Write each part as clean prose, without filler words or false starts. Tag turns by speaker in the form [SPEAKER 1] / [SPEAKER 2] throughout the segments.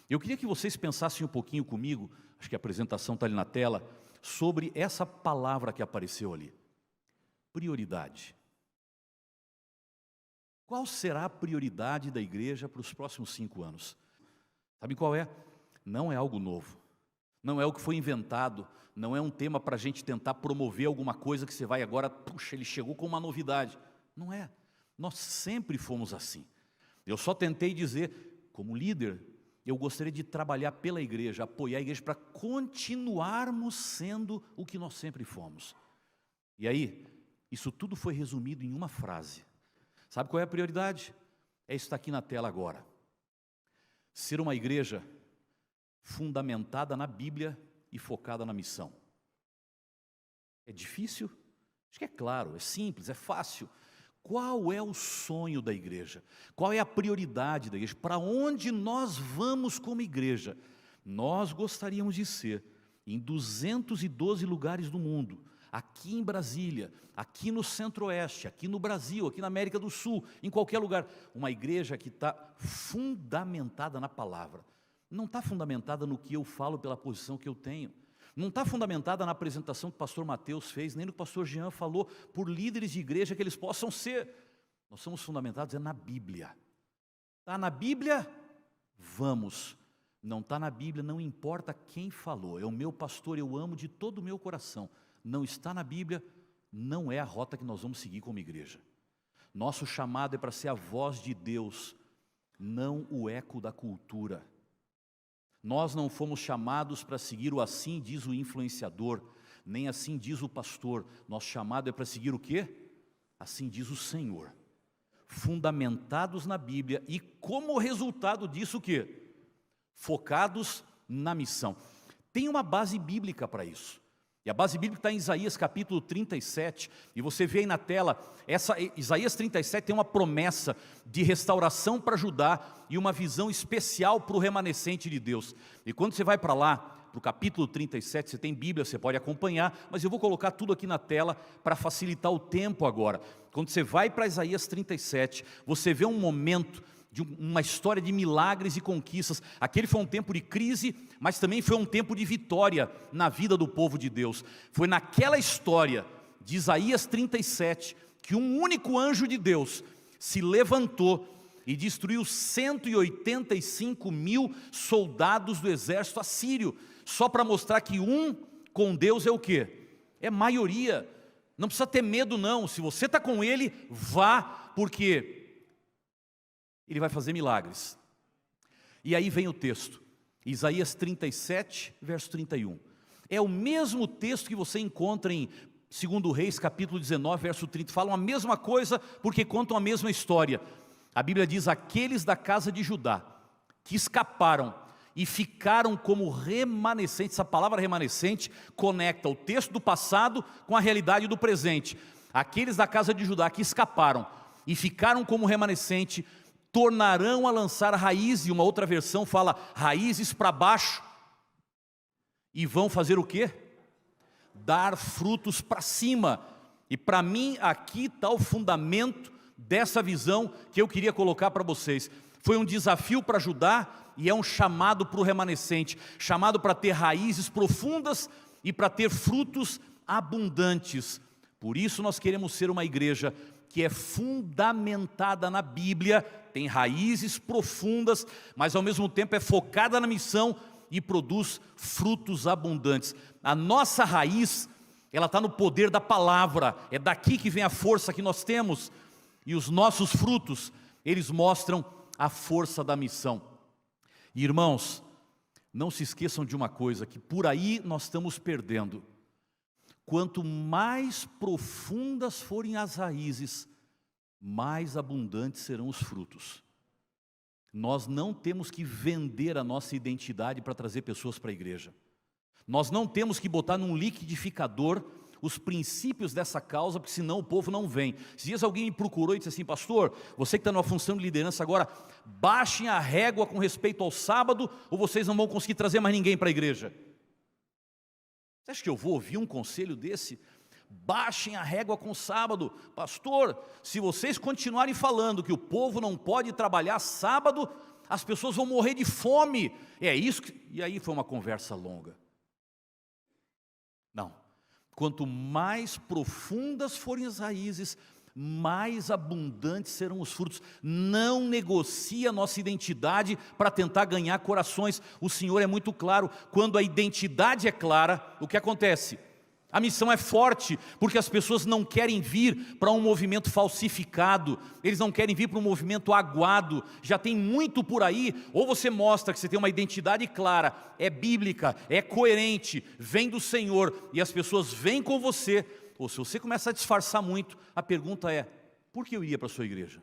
[SPEAKER 1] Eu queria que vocês pensassem um pouquinho comigo, acho que a apresentação está ali na tela, sobre essa palavra que apareceu ali. Prioridade. Qual será a prioridade da igreja para os próximos 5 anos? Sabe qual é? Não é algo novo. Não é o que foi inventado. Não é um tema para a gente tentar promover alguma coisa que você vai agora, puxa, ele chegou com uma novidade. Não é. Nós sempre fomos assim. Eu só tentei dizer, como líder, eu gostaria de trabalhar pela igreja, apoiar a igreja para continuarmos sendo o que nós sempre fomos. E aí, isso tudo foi resumido em uma frase. Sabe qual é a prioridade? É isso que está aqui na tela agora. Ser uma igreja fundamentada na Bíblia e focada na missão. É difícil? Acho que é claro, é simples, é fácil. Qual é o sonho da igreja? Qual é a prioridade da igreja? Para onde nós vamos como igreja? Nós gostaríamos de ser em 212 lugares do mundo, aqui em Brasília, aqui no Centro-Oeste, aqui no Brasil, aqui na América do Sul, em qualquer lugar. Uma igreja que está fundamentada na palavra. Não está fundamentada no que eu falo pela posição que eu tenho. Não está fundamentada na apresentação que o pastor Mateus fez, nem no que o pastor Jean falou, por líderes de igreja que eles possam ser. Nós somos fundamentados na Bíblia. Está na Bíblia? Vamos. Não está na Bíblia, não importa quem falou. É o meu pastor, eu amo de todo o meu coração. Não está na Bíblia, não é a rota que nós vamos seguir como igreja. Nosso chamado é para ser a voz de Deus, não o eco da cultura. Nós não fomos chamados para seguir o assim diz o influenciador, nem assim diz o pastor. Nosso chamado é para seguir o quê? Assim diz o Senhor. Fundamentados na Bíblia e como resultado disso o quê? Focados na missão. Tem uma base bíblica para isso. E a base bíblica está em Isaías capítulo 37, e você vê aí na tela, Isaías 37 tem uma promessa de restauração para Judá e uma visão especial para o remanescente de Deus. E quando você vai para lá, para o capítulo 37, você tem Bíblia, você pode acompanhar, mas eu vou colocar tudo aqui na tela para facilitar o tempo agora. Quando você vai para Isaías 37, você vê um momento de uma história de milagres e conquistas. Aquele foi um tempo de crise, mas também foi um tempo de vitória na vida do povo de Deus. Foi naquela história de Isaías 37 que um único anjo de Deus se levantou e destruiu 185 mil soldados do exército assírio, só para mostrar que um com Deus é o quê? É maioria. Não precisa ter medo não, se você está com Ele, vá, porque Ele vai fazer milagres. E aí vem o texto, Isaías 37, verso 31. É o mesmo texto que você encontra em 2 Reis, capítulo 19, verso 30. Falam a mesma coisa porque contam a mesma história. A Bíblia diz, aqueles da casa de Judá, que escaparam e ficaram como remanescentes. Essa palavra remanescente conecta o texto do passado com a realidade do presente. Aqueles da casa de Judá que escaparam e ficaram como remanescente, tornarão a lançar raízes, e uma outra versão fala raízes para baixo, e vão fazer o quê? Dar frutos para cima. E para mim aqui está o fundamento dessa visão que eu queria colocar para vocês. Foi um desafio para Judá e é um chamado para o remanescente, chamado para ter raízes profundas e para ter frutos abundantes. Por isso nós queremos ser uma igreja que é fundamentada na Bíblia, tem raízes profundas, mas ao mesmo tempo é focada na missão e produz frutos abundantes. A nossa raiz, ela está no poder da palavra, é daqui que vem a força que nós temos, e os nossos frutos, eles mostram a força da missão. E irmãos, não se esqueçam de uma coisa, que por aí nós estamos perdendo. Quanto mais profundas forem as raízes, mais abundantes serão os frutos. Nós não temos que vender a nossa identidade para trazer pessoas para a igreja. Nós não temos que botar num liquidificador os princípios dessa causa, porque senão o povo não vem. Esses dias alguém me procurou e disse assim, pastor, você que está numa função de liderança agora, baixem a régua com respeito ao sábado, ou vocês não vão conseguir trazer mais ninguém para a igreja. Você acha que eu vou ouvir um conselho desse? Baixem a régua com o sábado. Pastor, se vocês continuarem falando que o povo não pode trabalhar sábado, as pessoas vão morrer de fome. É isso que... E aí foi uma conversa longa. Não, quanto mais profundas forem as raízes, mais abundantes serão os frutos. Não negocie a nossa identidade para tentar ganhar corações. O Senhor é muito claro, quando a identidade é clara, o que acontece? A missão é forte, porque as pessoas não querem vir para um movimento falsificado, eles não querem vir para um movimento aguado, já tem muito por aí. Ou você mostra que você tem uma identidade clara, é bíblica, é coerente, vem do Senhor, e as pessoas vêm com você. Ou se você começa a disfarçar muito, a pergunta é, por que eu iria para a sua igreja?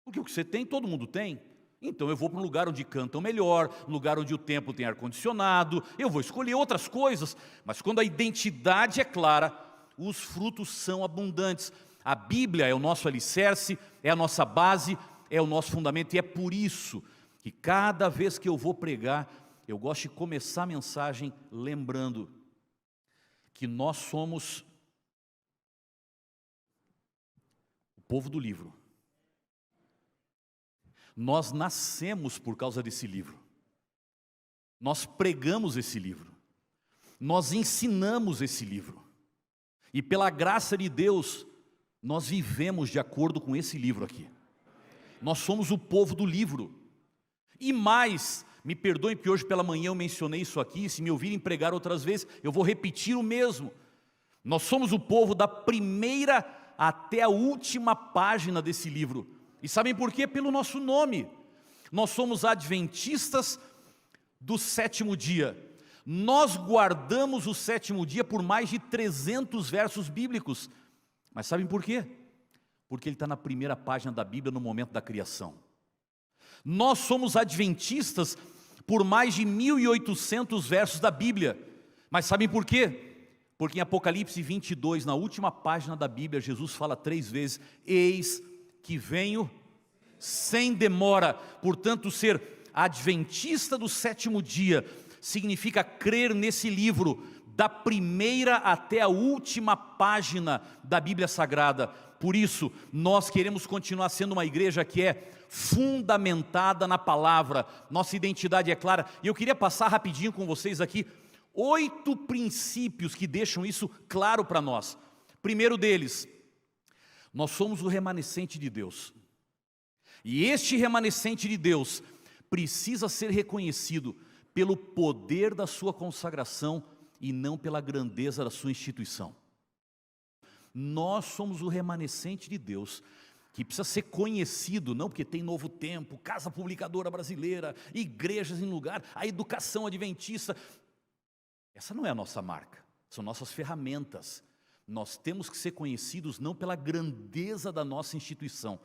[SPEAKER 1] Porque o que você tem, todo mundo tem. Então eu vou para um lugar onde cantam melhor, um lugar onde o templo tem ar-condicionado, eu vou escolher outras coisas. Mas quando a identidade é clara, os frutos são abundantes. A Bíblia é o nosso alicerce, é a nossa base, é o nosso fundamento. E é por isso que cada vez que eu vou pregar, eu gosto de começar a mensagem lembrando que nós somos o povo do livro. Nós nascemos por causa desse livro, nós pregamos esse livro, nós ensinamos esse livro, e pela graça de Deus, nós vivemos de acordo com esse livro aqui. Nós somos o povo do livro. E mais, me perdoem porque hoje pela manhã eu mencionei isso aqui, se me ouvirem pregar outras vezes, eu vou repetir o mesmo. Nós somos o povo da primeira até a última página desse livro. E sabem por quê? Pelo nosso nome. Nós somos adventistas do sétimo dia. Nós guardamos o sétimo dia por mais de 300 versos bíblicos. Mas sabem por quê? Porque ele está na primeira página da Bíblia no momento da criação. Nós somos adventistas por mais de 1.800 versos da Bíblia. Mas sabem por quê? Porque em Apocalipse 22, na última página da Bíblia, Jesus fala 3 vezes, eis que venho sem demora. Portanto, ser adventista do sétimo dia significa crer nesse livro, da primeira até a última página da Bíblia Sagrada. Por isso, nós queremos continuar sendo uma igreja que é fundamentada na palavra, nossa identidade é clara. E eu queria passar rapidinho com vocês aqui 8 princípios que deixam isso claro para nós. Primeiro deles, nós somos o remanescente de Deus. E este remanescente de Deus precisa ser reconhecido pelo poder da sua consagração e não pela grandeza da sua instituição. Nós somos o remanescente de Deus, que precisa ser conhecido, não porque tem Novo Tempo, Casa Publicadora Brasileira, igrejas em lugar, a educação adventista. Essa não é a nossa marca, são nossas ferramentas. Nós temos que ser conhecidos não pela grandeza da nossa instituição,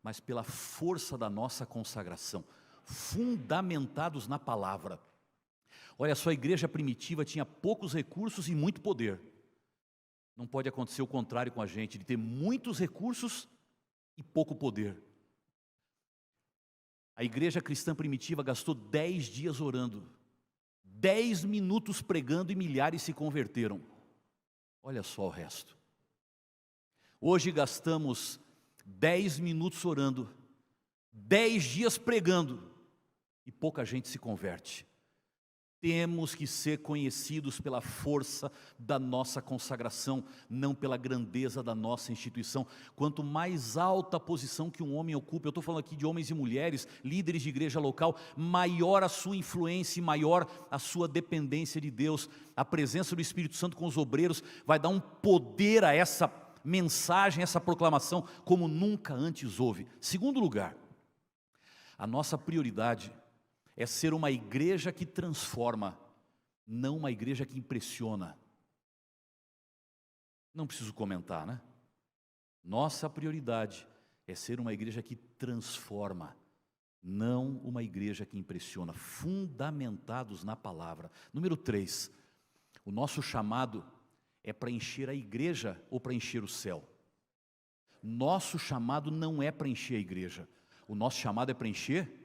[SPEAKER 1] mas pela força da nossa consagração, fundamentados na palavra. Olha só, a igreja primitiva tinha poucos recursos e muito poder. Não pode acontecer o contrário com a gente, de ter muitos recursos e pouco poder. A igreja cristã primitiva gastou 10 dias orando, 10 minutos pregando e milhares se converteram. Olha só o resto. Hoje gastamos 10 minutos orando, 10 dias pregando e pouca gente se converte. Temos que ser conhecidos pela força da nossa consagração, não pela grandeza da nossa instituição. Quanto mais alta a posição que um homem ocupa, eu estou falando aqui de homens e mulheres, líderes de igreja local, maior a sua influência e maior a sua dependência de Deus. A presença do Espírito Santo com os obreiros vai dar um poder a essa mensagem, essa proclamação, como nunca antes houve. Segundo lugar, a nossa prioridade é ser uma igreja que transforma, não uma igreja que impressiona. Não preciso comentar, né? Nossa prioridade é ser uma igreja que transforma, não uma igreja que impressiona, fundamentados na palavra. Número 3, o nosso chamado é para encher a igreja ou para encher o céu? Nosso chamado não é para encher a igreja, o nosso chamado é para encher.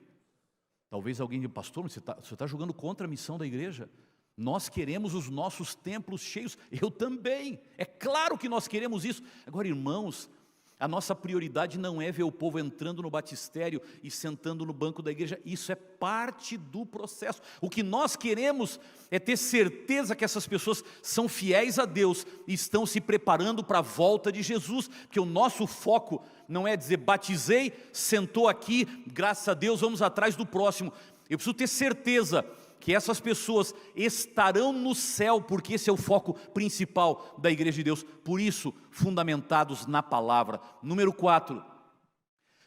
[SPEAKER 1] Talvez alguém diga, pastor, você está jogando contra a missão da igreja? Nós queremos os nossos templos cheios, eu também, é claro que nós queremos isso. Agora, irmãos, A nossa prioridade não é ver o povo entrando no batistério e sentando no banco da igreja. Isso é parte do processo. O que nós queremos é ter certeza que essas pessoas são fiéis a Deus e estão se preparando para a volta de Jesus. Porque o nosso foco não é dizer, batizei, sentou aqui, graças a Deus, vamos atrás do próximo. Eu preciso ter certeza que essas pessoas estarão no céu, porque esse é o foco principal da igreja de Deus. Por isso, fundamentados na palavra. Número 4,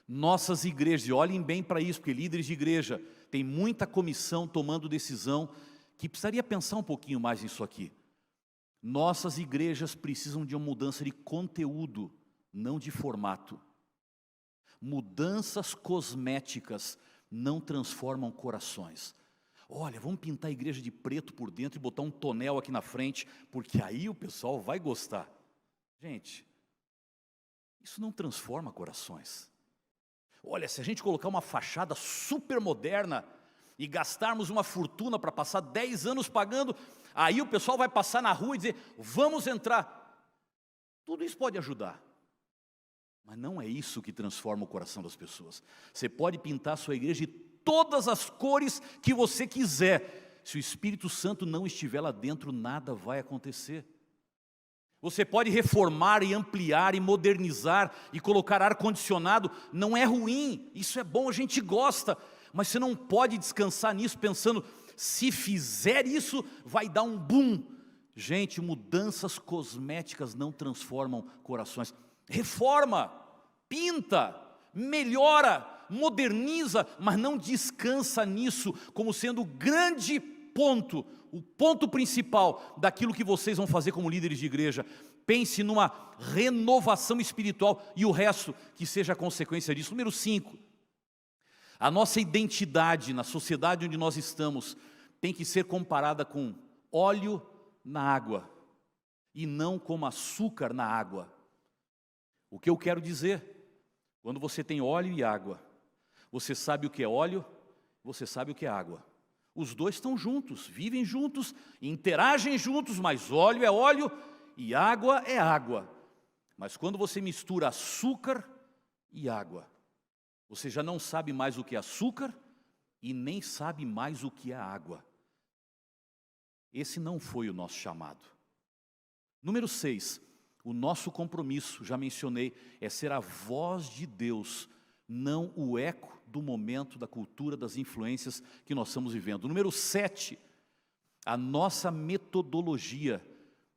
[SPEAKER 1] nossas igrejas, e olhem bem para isso, porque líderes de igreja, tem muita comissão tomando decisão, que precisaria pensar um pouquinho mais nisso aqui. Nossas igrejas precisam de uma mudança de conteúdo, não de formato. Mudanças cosméticas não transformam corações. Olha, vamos pintar a igreja de preto por dentro e botar um tonel aqui na frente, porque aí o pessoal vai gostar. Gente, isso não transforma corações. Olha, se a gente colocar uma fachada super moderna e gastarmos uma fortuna para passar 10 anos pagando, aí o pessoal vai passar na rua e dizer, vamos entrar. Tudo isso pode ajudar. Mas não é isso que transforma o coração das pessoas. Você pode pintar a sua igreja de todas as cores que você quiser. Se o Espírito Santo não estiver lá dentro, nada vai acontecer. Você pode reformar e ampliar e modernizar e colocar ar-condicionado. Não é ruim, isso é bom, a gente gosta. Mas você não pode descansar nisso pensando, se fizer isso, vai dar um boom. Gente, mudanças cosméticas não transformam corações. Reforma, pinta, melhora, moderniza, mas não descansa nisso como sendo o grande ponto, o ponto principal daquilo que vocês vão fazer como líderes de igreja. Pense numa renovação espiritual e o resto que seja a consequência disso. Número 5, a nossa identidade na sociedade onde nós estamos tem que ser comparada com óleo na água e não como açúcar na água. O que eu quero dizer? Quando você tem óleo e água, você sabe o que é óleo, você sabe o que é água. Os dois estão juntos, vivem juntos, interagem juntos, mas óleo é óleo e água é água. Mas quando você mistura açúcar e água, você já não sabe mais o que é açúcar e nem sabe mais o que é água. Esse não foi o nosso chamado. Número 6. O nosso compromisso, já mencionei, é ser a voz de Deus, não o eco do momento, da cultura, das influências que nós estamos vivendo. Número 7, a nossa metodologia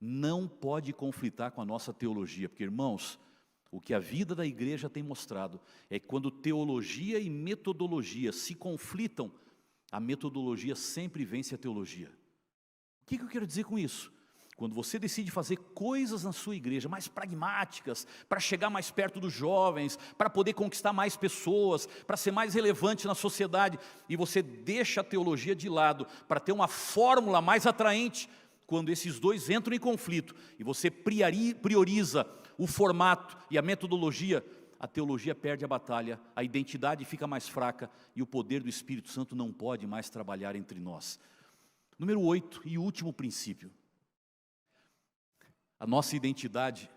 [SPEAKER 1] não pode conflitar com a nossa teologia, porque, irmãos, o que a vida da igreja tem mostrado é que quando teologia e metodologia se conflitam, a metodologia sempre vence a teologia. O que eu quero dizer com isso? Quando você decide fazer coisas na sua igreja mais pragmáticas, para chegar mais perto dos jovens, para poder conquistar mais pessoas, para ser mais relevante na sociedade, e você deixa a teologia de lado, para ter uma fórmula mais atraente, quando esses dois entram em conflito, e você prioriza o formato e a metodologia, a teologia perde a batalha, a identidade fica mais fraca, e o poder do Espírito Santo não pode mais trabalhar entre nós. Número 8, e último princípio. A nossa identidade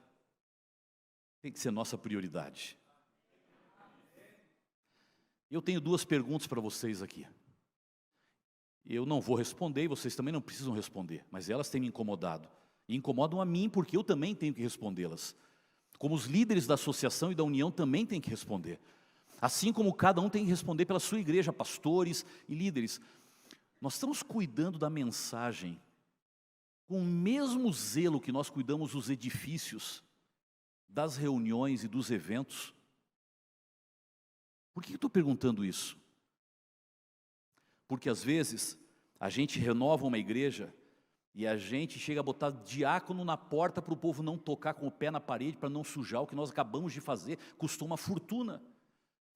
[SPEAKER 1] tem que ser nossa prioridade. Eu tenho 2 perguntas para vocês aqui. Eu não vou responder e vocês também não precisam responder, mas elas têm me incomodado. E incomodam a mim porque eu também tenho que respondê-las. Como os líderes da associação e da união também têm que responder. Assim como cada um tem que responder pela sua igreja, pastores e líderes. Nós estamos cuidando da mensagem com o mesmo zelo que nós cuidamos dos edifícios, das reuniões e dos eventos. Por que eu estou perguntando isso? Porque às vezes a gente renova uma igreja e a gente chega a botar diácono na porta para o povo não tocar com o pé na parede, para não sujar o que nós acabamos de fazer, custa uma fortuna.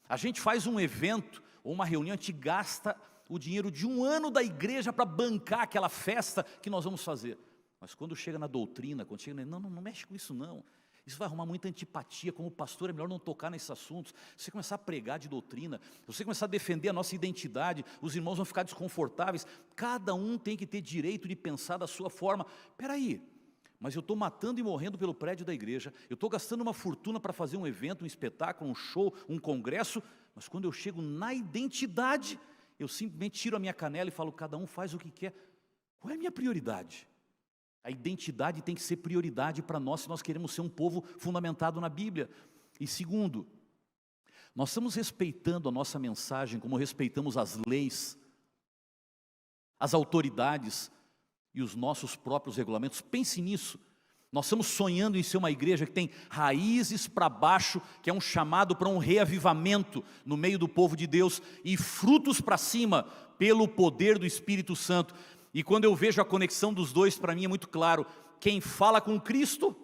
[SPEAKER 1] A gente faz um evento ou uma reunião, a gente gasta o dinheiro de um ano da igreja para bancar aquela festa que nós vamos fazer. Mas quando chega na doutrina, quando chega, não mexe com isso não. Isso vai arrumar muita antipatia, como pastor é melhor não tocar nesses assuntos. Se você começar a pregar de doutrina, se você começar a defender a nossa identidade, os irmãos vão ficar desconfortáveis. Cada um tem que ter direito de pensar da sua forma. Espera aí, mas eu estou matando e morrendo pelo prédio da igreja, eu estou gastando uma fortuna para fazer um evento, um espetáculo, um show, um congresso, mas quando eu chego na identidade, eu simplesmente tiro a minha canela e falo, cada um faz o que quer. Qual é a minha prioridade? A identidade tem que ser prioridade para nós, se nós queremos ser um povo fundamentado na Bíblia. E segundo, nós estamos respeitando a nossa mensagem como respeitamos as leis, as autoridades e os nossos próprios regulamentos. Pense nisso. Nós estamos sonhando em ser uma igreja que tem raízes para baixo, que é um chamado para um reavivamento no meio do povo de Deus, e frutos para cima, pelo poder do Espírito Santo. E quando eu vejo a conexão dos dois, para mim é muito claro, quem fala com Cristo,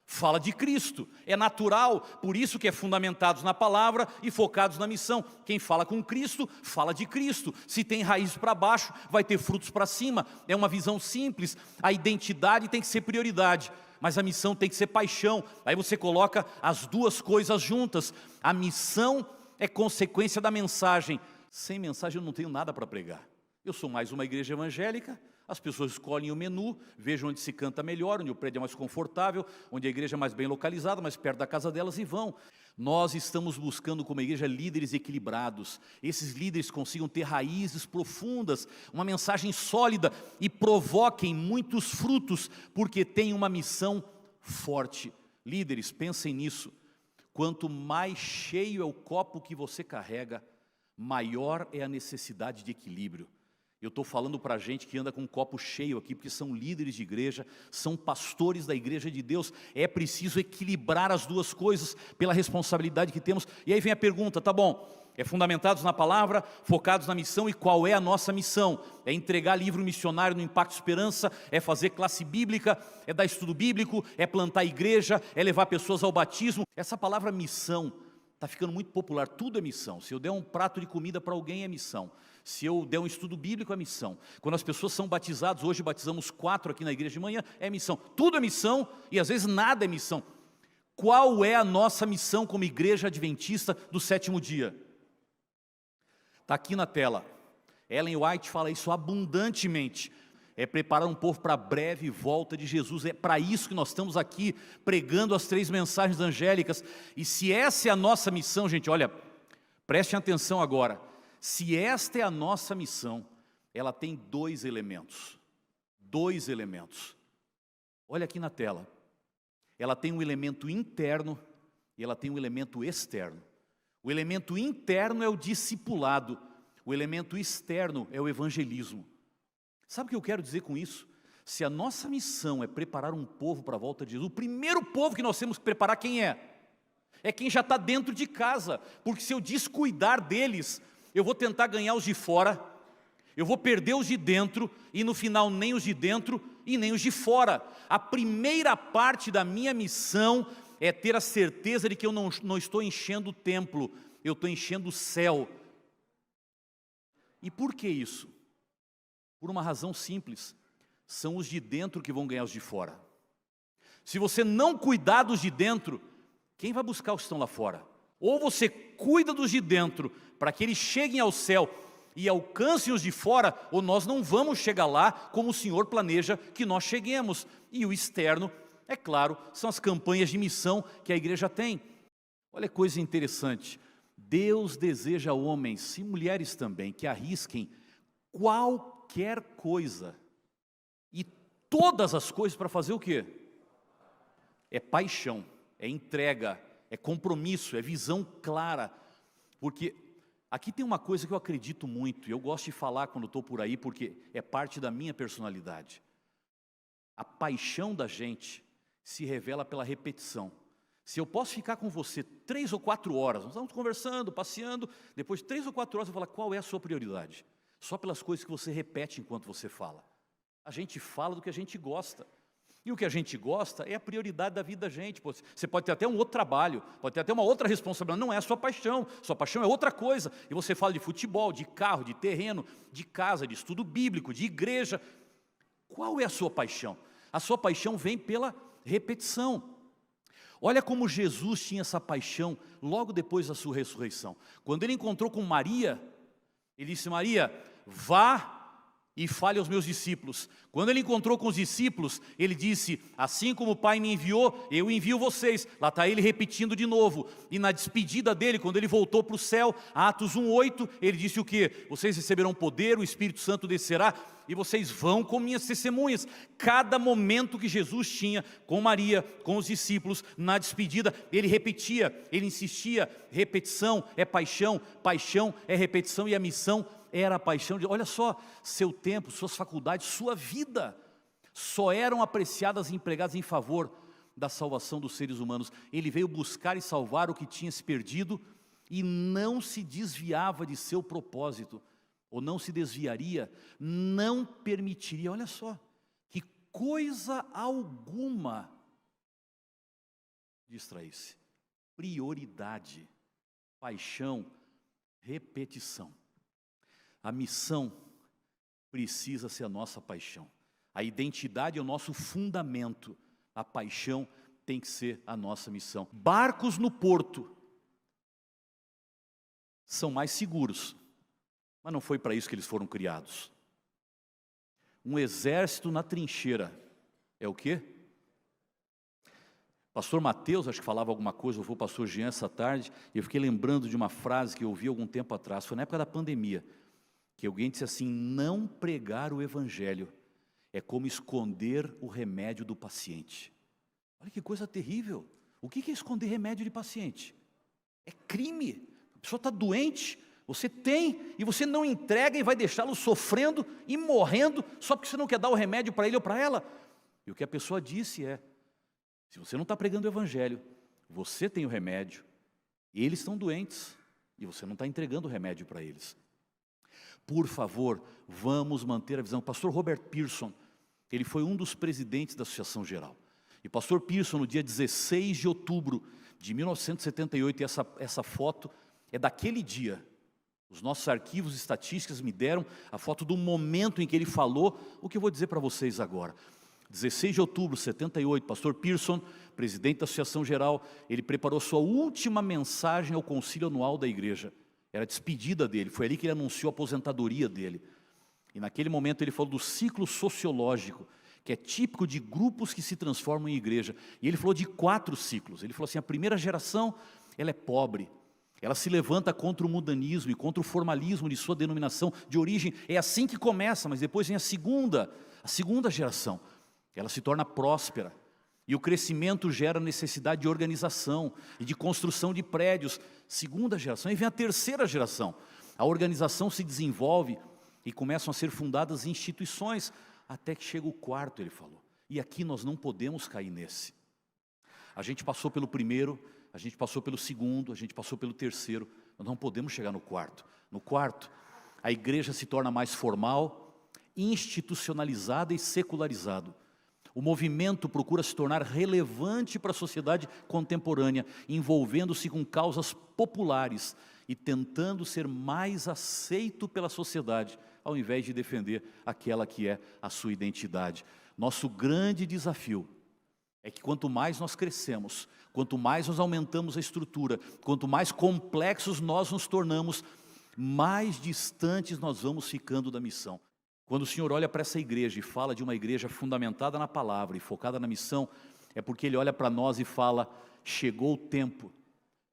[SPEAKER 1] fala de Cristo, é natural, por isso que é fundamentados na palavra e focados na missão. Quem fala com Cristo, fala de Cristo. Se tem raiz para baixo, vai ter frutos para cima. É uma visão simples. A identidade tem que ser prioridade, mas a missão tem que ser paixão. Aí você coloca as duas coisas juntas. A missão é consequência da mensagem. Sem mensagem eu não tenho nada para pregar. Eu sou mais uma igreja evangélica. As pessoas escolhem o menu, vejam onde se canta melhor, onde o prédio é mais confortável, onde a igreja é mais bem localizada, mais perto da casa delas, e vão. Nós estamos buscando como igreja líderes equilibrados. Esses líderes consigam ter raízes profundas, uma mensagem sólida e provoquem muitos frutos, porque têm uma missão forte. Líderes, pensem nisso. Quanto mais cheio é o copo que você carrega, maior é a necessidade de equilíbrio. Eu estou falando para a gente que anda com um copo cheio aqui, porque são líderes de igreja, são pastores da igreja de Deus. É preciso equilibrar as duas coisas pela responsabilidade que temos. E aí vem a pergunta, tá bom, é fundamentados na palavra, focados na missão, e qual é a nossa missão? É entregar livro missionário no Impacto Esperança, é fazer classe bíblica, é dar estudo bíblico, é plantar igreja, é levar pessoas ao batismo. Essa palavra missão está ficando muito popular, tudo é missão. Se eu der um prato de comida para alguém é missão. Se eu der um estudo bíblico é missão. Quando as pessoas são batizadas, hoje batizamos 4 aqui na igreja de manhã, é missão. Tudo é missão e às vezes nada é missão. Qual é a nossa missão como igreja adventista do 7º dia? Está aqui na tela. Ellen White fala isso abundantemente. É preparar um povo para a breve volta de Jesus. É para isso que nós estamos aqui pregando as 3 mensagens angélicas. E se essa é a nossa missão, gente, olha, prestem atenção agora. Se esta é a nossa missão, ela tem 2 elementos. 2 elementos. Olha aqui na tela. Ela tem um elemento interno e ela tem um elemento externo. O elemento interno é o discipulado. O elemento externo é o evangelismo. Sabe o que eu quero dizer com isso? Se a nossa missão é preparar um povo para a volta de Jesus, o primeiro povo que nós temos que preparar, quem é? É quem já está dentro de casa. Porque se eu descuidar deles, eu vou tentar ganhar os de fora, eu vou perder os de dentro, e no final nem os de dentro e nem os de fora. A primeira parte da minha missão é ter a certeza de que eu não estou enchendo o templo, eu estou enchendo o céu. E por que isso? Por uma razão simples, são os de dentro que vão ganhar os de fora. Se você não cuidar dos de dentro, quem vai buscar os que estão lá fora? Ou você cuida dos de dentro, para que eles cheguem ao céu e alcancem os de fora, ou nós não vamos chegar lá como o Senhor planeja que nós cheguemos. E o externo, é claro, são as campanhas de missão que a igreja tem. Olha que coisa interessante, Deus deseja homens e mulheres também que arrisquem qualquer coisa, e todas as coisas para fazer o quê? É paixão, é entrega, é compromisso, é visão clara. Porque aqui tem uma coisa que eu acredito muito, e eu gosto de falar quando estou por aí, porque é parte da minha personalidade. A paixão da gente se revela pela repetição. Se eu posso ficar com você 3 ou 4 horas, nós estamos conversando, passeando, depois de 3 ou 4 horas eu falo, qual é a sua prioridade? Só pelas coisas que você repete enquanto você fala. A gente fala do que a gente gosta. E o que a gente gosta é a prioridade da vida da gente. Você pode ter até um outro trabalho, pode ter até uma outra responsabilidade, não é a sua paixão é outra coisa. E você fala de futebol, de carro, de terreno, de casa, de estudo bíblico, de igreja. Qual é a sua paixão? A sua paixão vem pela repetição. Olha como Jesus tinha essa paixão logo depois da sua ressurreição. Quando ele encontrou com Maria, ele disse, Maria, vá e fale aos meus discípulos. Quando ele encontrou com os discípulos, ele disse, assim como o Pai me enviou, eu envio vocês. Lá está ele repetindo de novo. E na despedida dele, quando ele voltou para o céu, Atos 1:8, ele disse o quê? Vocês receberão poder, o Espírito Santo descerá, e vocês vão como minhas testemunhas. Cada momento que Jesus tinha com Maria, com os discípulos, na despedida, ele repetia, ele insistia, repetição é paixão, paixão é repetição, e a missão era a paixão de, olha só, seu tempo, suas faculdades, sua vida, só eram apreciadas e empregadas em favor da salvação dos seres humanos. Ele veio buscar e salvar o que tinha se perdido, e não se desviava de seu propósito, ou não se desviaria, não permitiria, olha só, que coisa alguma distraísse. Prioridade, paixão, repetição. A missão precisa ser a nossa paixão. A identidade é o nosso fundamento. A paixão tem que ser a nossa missão. Barcos no porto são mais seguros, mas não foi para isso que eles foram criados. Um exército na trincheira é o quê? Pastor Mateus, acho que falava alguma coisa, ou foi o pastor Jean essa tarde, e eu fiquei lembrando de uma frase que eu ouvi algum tempo atrás, foi na época da pandemia, que alguém disse assim, não pregar o evangelho é como esconder o remédio do paciente. Olha que coisa terrível. O que é esconder remédio de paciente? É crime. A pessoa está doente, você tem, e você não entrega e vai deixá-lo sofrendo e morrendo, só porque você não quer dar o remédio para ele ou para ela. E o que a pessoa disse é, se você não está pregando o evangelho, você tem o remédio, eles estão doentes, e você não está entregando o remédio para eles. Por favor, vamos manter a visão. O pastor Robert Pearson, ele foi um dos presidentes da Associação Geral. E o pastor Pearson, no dia 16 de outubro de 1978, e essa foto é daquele dia. Os nossos arquivos estatísticos me deram a foto do momento em que ele falou o que eu vou dizer para vocês agora. 16 de outubro de 78, pastor Pearson, presidente da Associação Geral, ele preparou sua última mensagem ao concílio anual da igreja. Era a despedida dele, foi ali que ele anunciou a aposentadoria dele. E naquele momento ele falou do ciclo sociológico, que é típico de grupos que se transformam em igreja. E ele falou de 4 ciclos. Ele falou assim, a primeira geração, ela é pobre. Ela se levanta contra o mundanismo e contra o formalismo de sua denominação de origem. É assim que começa, mas depois vem a segunda geração. Ela se torna próspera. E o crescimento gera necessidade de organização e de construção de prédios. Segunda geração. E vem a terceira geração. A organização se desenvolve e começam a ser fundadas instituições, até que chega o 4º, ele falou. E aqui nós não podemos cair nesse. A gente passou pelo primeiro, a gente passou pelo segundo, a gente passou pelo terceiro, nós não podemos chegar no 4º. No 4º, a igreja se torna mais formal, institucionalizada e secularizado. O movimento procura se tornar relevante para a sociedade contemporânea, envolvendo-se com causas populares e tentando ser mais aceito pela sociedade, ao invés de defender aquela que é a sua identidade. Nosso grande desafio é que quanto mais nós crescemos, quanto mais nós aumentamos a estrutura, quanto mais complexos nós nos tornamos, mais distantes nós vamos ficando da missão. Quando o Senhor olha para essa igreja e fala de uma igreja fundamentada na palavra e focada na missão, é porque Ele olha para nós e fala, chegou o tempo,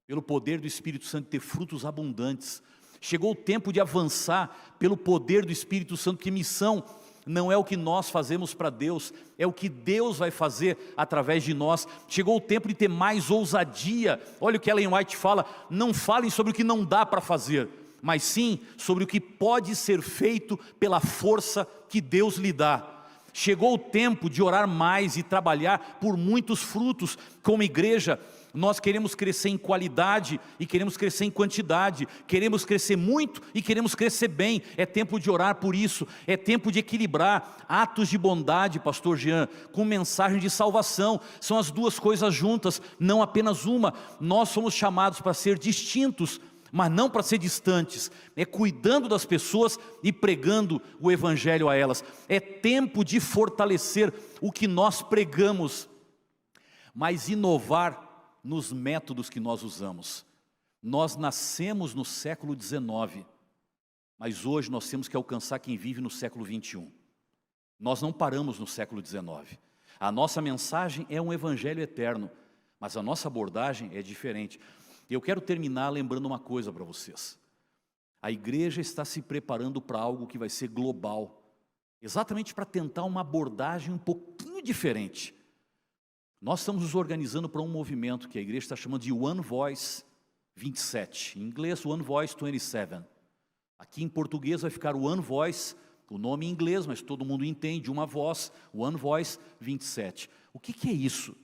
[SPEAKER 1] pelo poder do Espírito Santo, ter frutos abundantes. Chegou o tempo de avançar pelo poder do Espírito Santo, que missão não é o que nós fazemos para Deus, é o que Deus vai fazer através de nós. Chegou o tempo de ter mais ousadia. Olha o que Ellen White fala, não falem sobre o que não dá para fazer, mas sim sobre o que pode ser feito pela força que Deus lhe dá. Chegou o tempo de orar mais e trabalhar por muitos frutos. Como igreja, nós queremos crescer em qualidade e queremos crescer em quantidade. Queremos crescer muito e queremos crescer bem. É tempo de orar por isso. É tempo de equilibrar atos de bondade, pastor Jean, com mensagem de salvação. São as duas coisas juntas, não apenas uma. Nós somos chamados para ser distintos, mas não para ser distantes. É cuidando das pessoas e pregando o evangelho a elas. É tempo de fortalecer o que nós pregamos, mas inovar nos métodos que nós usamos. Nós nascemos no século XIX, Mas hoje nós temos que alcançar quem vive no século 21. Nós não paramos no século 19. A nossa mensagem é um evangelho eterno, mas a nossa abordagem é diferente. E eu quero terminar lembrando uma coisa para vocês. A igreja está se preparando para algo que vai ser global, exatamente para tentar uma abordagem um pouquinho diferente. Nós estamos nos organizando para um movimento que a igreja está chamando de One Voice 27, em inglês One Voice 27. Aqui em português vai ficar One Voice, o nome em inglês, mas todo mundo entende, uma voz, One Voice 27. O que é isso?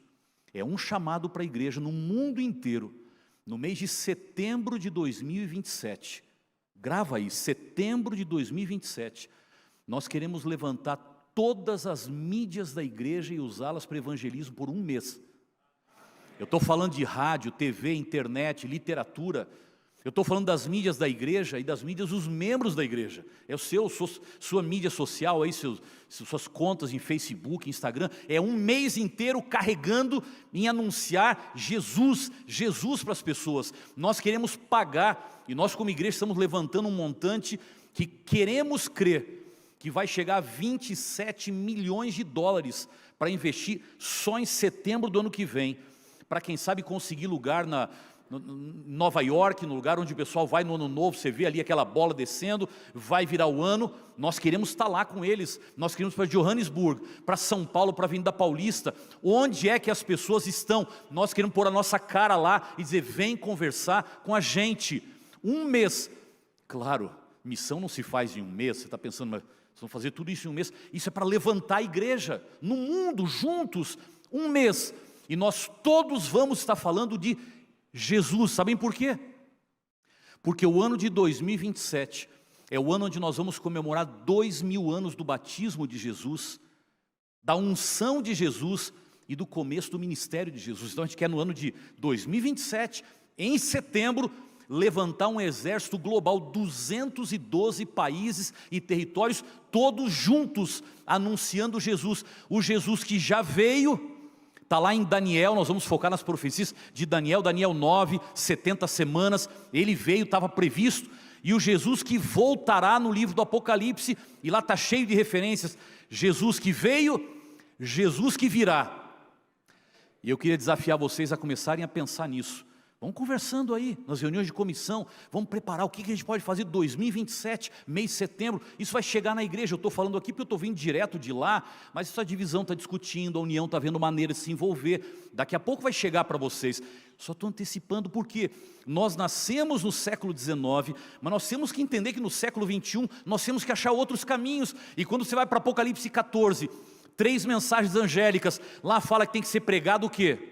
[SPEAKER 1] É um chamado para a igreja no mundo inteiro, no mês de setembro de 2027. Grava aí, setembro de 2027. Nós queremos levantar todas as mídias da igreja e usá-las para evangelismo por um mês. Eu estou falando de rádio, TV, internet, literatura. Eu estou falando das mídias da igreja e das mídias dos membros da igreja. É sua mídia social, aí, suas contas em Facebook, Instagram. É um mês inteiro carregando em anunciar Jesus para as pessoas. Nós queremos pagar, e nós como igreja estamos levantando um montante que queremos crer que vai chegar a 27 milhões de dólares para investir só em setembro do ano que vem, para quem sabe conseguir lugar Nova York, no lugar onde o pessoal vai no ano novo, você vê ali aquela bola descendo, vai virar o ano. Nós queremos estar lá com eles, nós queremos para Johannesburg, para São Paulo, para a Avenida Paulista, onde é que as pessoas estão, nós queremos pôr a nossa cara lá e dizer, vem conversar com a gente. Um mês, claro, missão não se faz em um mês, você está pensando, mas vamos fazer tudo isso em um mês? Isso é para levantar a igreja, no mundo, juntos, um mês, e nós todos vamos estar falando de Jesus. Sabem por quê? Porque o ano de 2027 é o ano onde nós vamos comemorar 2000 anos do batismo de Jesus, da unção de Jesus e do começo do ministério de Jesus. Então a gente quer no ano de 2027, em setembro, levantar um exército global, 212 países e territórios, todos juntos, anunciando Jesus. O Jesus que já veio. Está lá em Daniel, nós vamos focar nas profecias de Daniel 9, 70 semanas, ele veio, estava previsto, e o Jesus que voltará no livro do Apocalipse, e lá está cheio de referências, Jesus que veio, Jesus que virá. E eu queria desafiar vocês a começarem a pensar nisso. Vamos conversando aí, nas reuniões de comissão, vamos preparar o que a gente pode fazer em 2027, mês de setembro, isso vai chegar na igreja. Eu estou falando aqui porque eu estou vindo direto de lá, mas essa divisão está discutindo, a união está vendo maneiras de se envolver, daqui a pouco vai chegar para vocês. Só estou antecipando porque nós nascemos no século XIX, mas nós temos que entender que no século XXI, nós temos que achar outros caminhos, e quando você vai para Apocalipse 14, 3 mensagens angélicas, lá fala que tem que ser pregado o quê?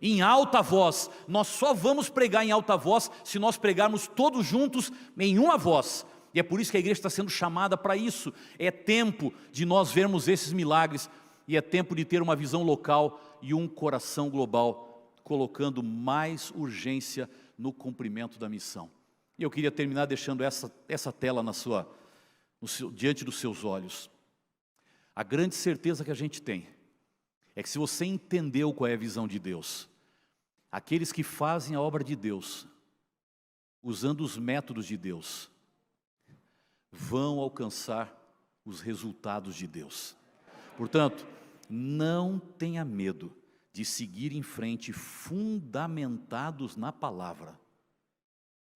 [SPEAKER 1] Em alta voz. Nós só vamos pregar em alta voz se nós pregarmos todos juntos em uma voz. E é por isso que a igreja está sendo chamada para isso. É tempo de nós vermos esses milagres, e é tempo de ter uma visão local e um coração global, colocando mais urgência no cumprimento da missão. E eu queria terminar deixando essa tela diante dos seus olhos. A grande certeza que a gente tem é que se você entendeu qual é a visão de Deus, aqueles que fazem a obra de Deus, usando os métodos de Deus, vão alcançar os resultados de Deus. Portanto, não tenha medo de seguir em frente, fundamentados na palavra,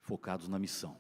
[SPEAKER 1] focados na missão.